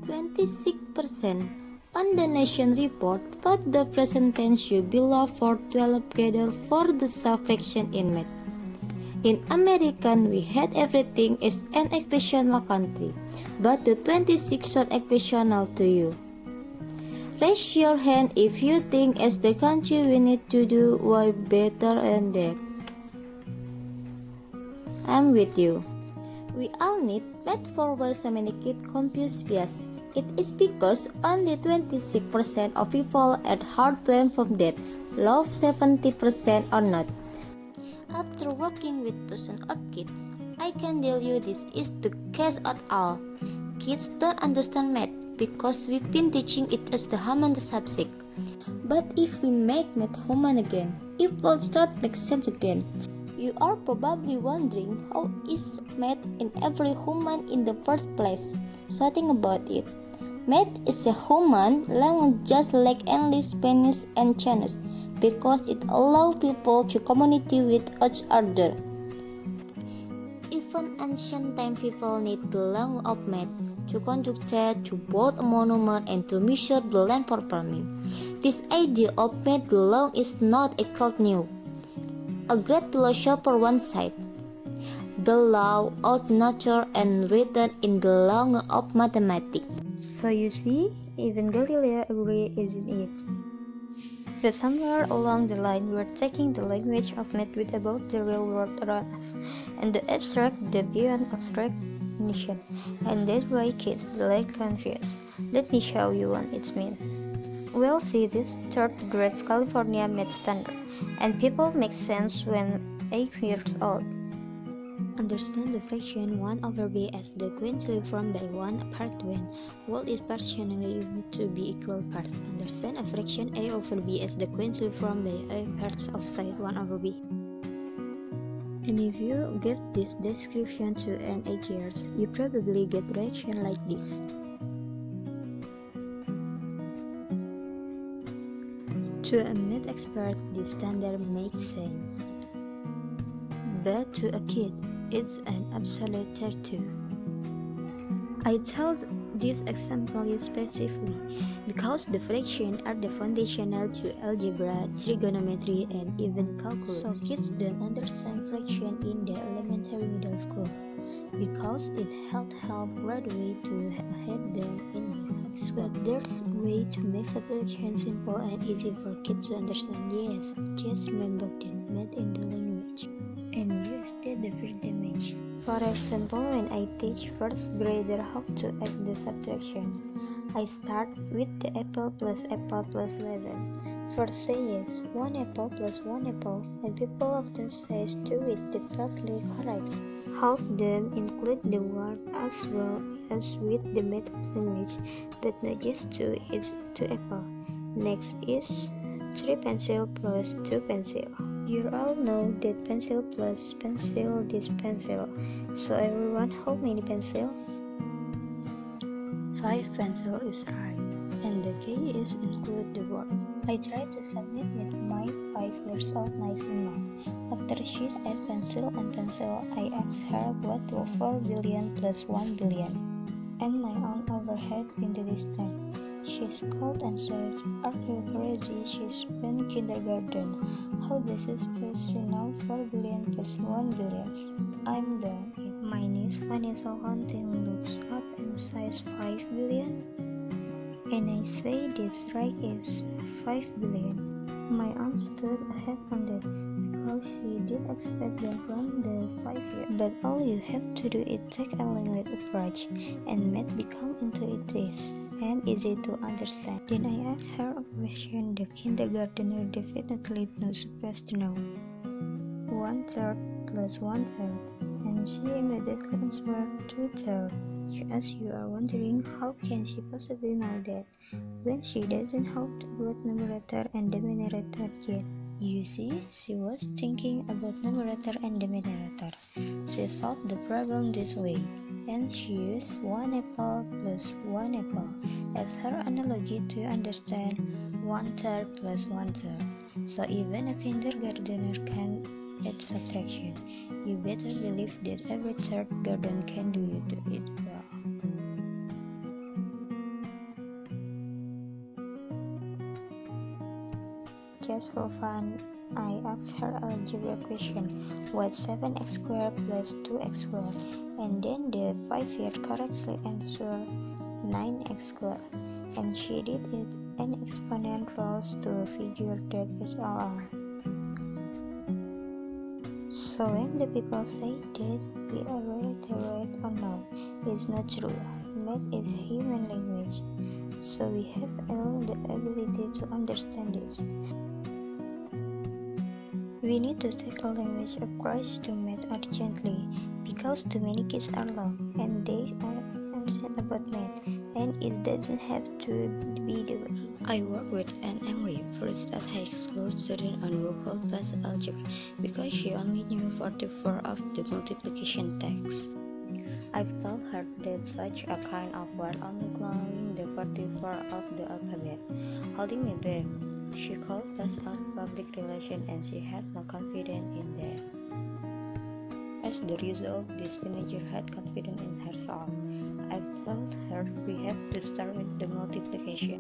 26% on the nation report, but the percentage below for 12 gather for the sub-fraction in math. In American, we had everything is an exceptional country, but the 26 short exceptional to you. Raise your hand if you think as the country we need to do way better than that. I'm with you. We all need math forward so many kids confuse bias. It is because only 26% of people at hard to inform that, love 70% or not. After working with dozens of kids, I can tell you this is the case at all. Kids don't understand math because we've been teaching it as the human subject. But if we make math human again, it will start make sense again. You are probably wondering how is math in every human in the first place. So think about it. Math is a human language just like English, Spanish, and Chinese because it allows people to communicate with each other. Even ancient time people need the language of math to conduct trade, to build a monument, and to measure the land for farming. This idea of math alone is not a cult new. A great philosopher once said, "The law of nature and written in the language of mathematics." So you see, even Galileo agreed, isn't it? But somewhere along the line, we're taking the language of math with about the real world around us, and the abstract, the beyond abstract recognition, and that's why kids get confused. Let me show you what it means. We'll see this third grade California math standard, and people make sense when 8 years old. Understand the fraction 1/b as the quintile formed by 1 part when whole is partially to be equal parts. Understand a fraction a/b as the quintile formed by a parts of side 1/b. And if you give this description to an 8 years, you probably get reaction like this. To a math expert, this standard makes sense. But to a kid, it's an absolute tattoo. I told this example specifically because the fractions are the foundational to algebra, trigonometry, and even calculus. So kids don't understand fraction in the elementary middle school because it help right away to head them in high school. But there's a way to make subtraction simple and easy for kids to understand. Yes, just remember that math in the language. And you state the first image. For example, when I teach first grader how to add the subtraction, I start with the apple plus lesson. First say yes, 1 apple plus 1 apple, and people often say do it the perfectly correct. Half them include the word as well as with the math language, but not just 2, it's 2 apple. Next is 3 pencil plus 2 pencil. You all know that pencil plus pencil is pencil. So everyone, how many pencil? 5 pencil is right. And the key is include the word. I try to submit with my 5 years old nice enough. After she add pencil and pencil, I asked her what will 4 billion plus 1 billion. And my aunt overheard in the distance. She scolded and said, "Are you crazy? She's been kindergarten. How does this person know 4 billion plus 1 billion? I'm done. If my niece financial accounting looks up and says 5 billion, and I say this right is 5 billion. My aunt stood ahead on that because she did expect them from the 5 years. But all you have to do is take a language approach, and math become intuitive and easy to understand. Then I asked her a question the kindergartner definitely not supposed to know. 1/3 plus 1/3, and she immediately answered 2/3. As you are wondering, how can she possibly know that when she doesn't know about numerator and denominator yet? You see, she was thinking about numerator and denominator. She solved the problem this way. and she used one apple plus one apple as her analogy to understand 1/3 plus 1/3. So even a kindergartner can add subtraction. You better believe that every third garden can do it well. Just for fun, I asked her algebra question, what's 7x squared plus 2x squared? And then the 5-year correctly answered 9x squared. And she did it in exponent rules to figure that is all. So when the people say that we are illiterate or not, it's not true. Math is human language, so we have all the ability to understand it. We need to take a language approach to math urgently because too many kids are lost and they are anxious about math, and it doesn't have to be the way. I work with an angry first at high school student on who could pass algebra because she only knew 44 of the multiplication text. I've told her that such a kind of word only knowing the 44 of the alphabet, holding me back. She called pass on public relations and she had no confidence in that. As the result, this teenager had confidence in herself. I've told her we have to start with the multiplication.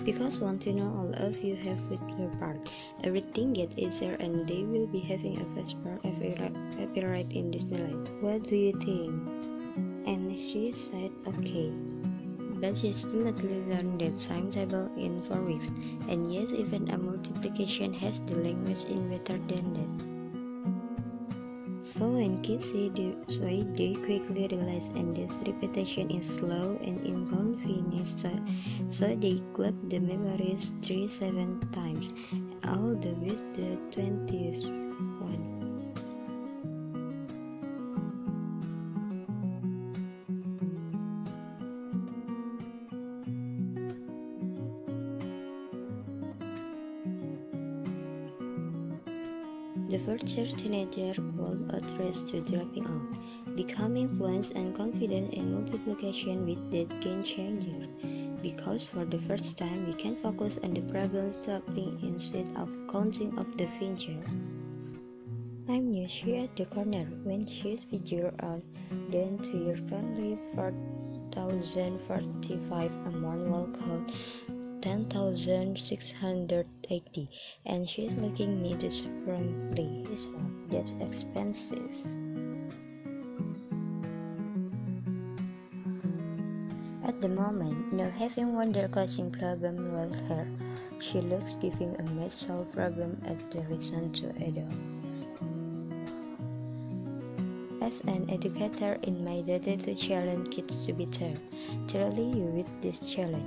Because want to know all of you have with your part. Everything gets easier and they will be having a fast part every ride in Disneyland. What do you think? And she said okay. But she smoothly learned that timetable in 4 weeks, and yes, even a multiplication has the language in better than that. So when kids see this way, they quickly realize and this repetition is slow and inconvenient, so they club the memories 7 times, all the with the 20th one. The first-year teenager will address to dropping out, becoming fluent and confident in multiplication with that game changer. Because for the first time, we can focus on the problem solving instead of counting of the finger. I'm usually at the corner when she figure out then to your currently 4,045 a manual code 10,680, and she's looking me disappointedly. That's expensive. At the moment, no having wonder causing problem with her. She looks giving a math solve problem at the reason to adult. As an educator, in my duty to challenge kids to be fair, truly you with this challenge.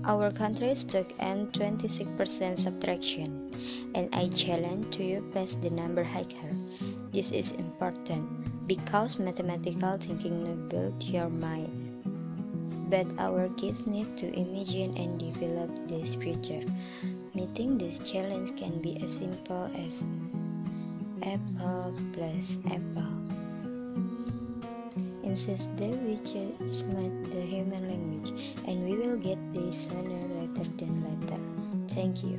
Our country is stuck at 26% subtraction, and I challenge to you pass the number higher. This is important because mathematical thinking will build your mind. But our kids need to imagine and develop this future. Meeting this challenge can be as simple as apple plus apple. Instead, we just met the human language, and we will get this sooner rather than later. Thank you.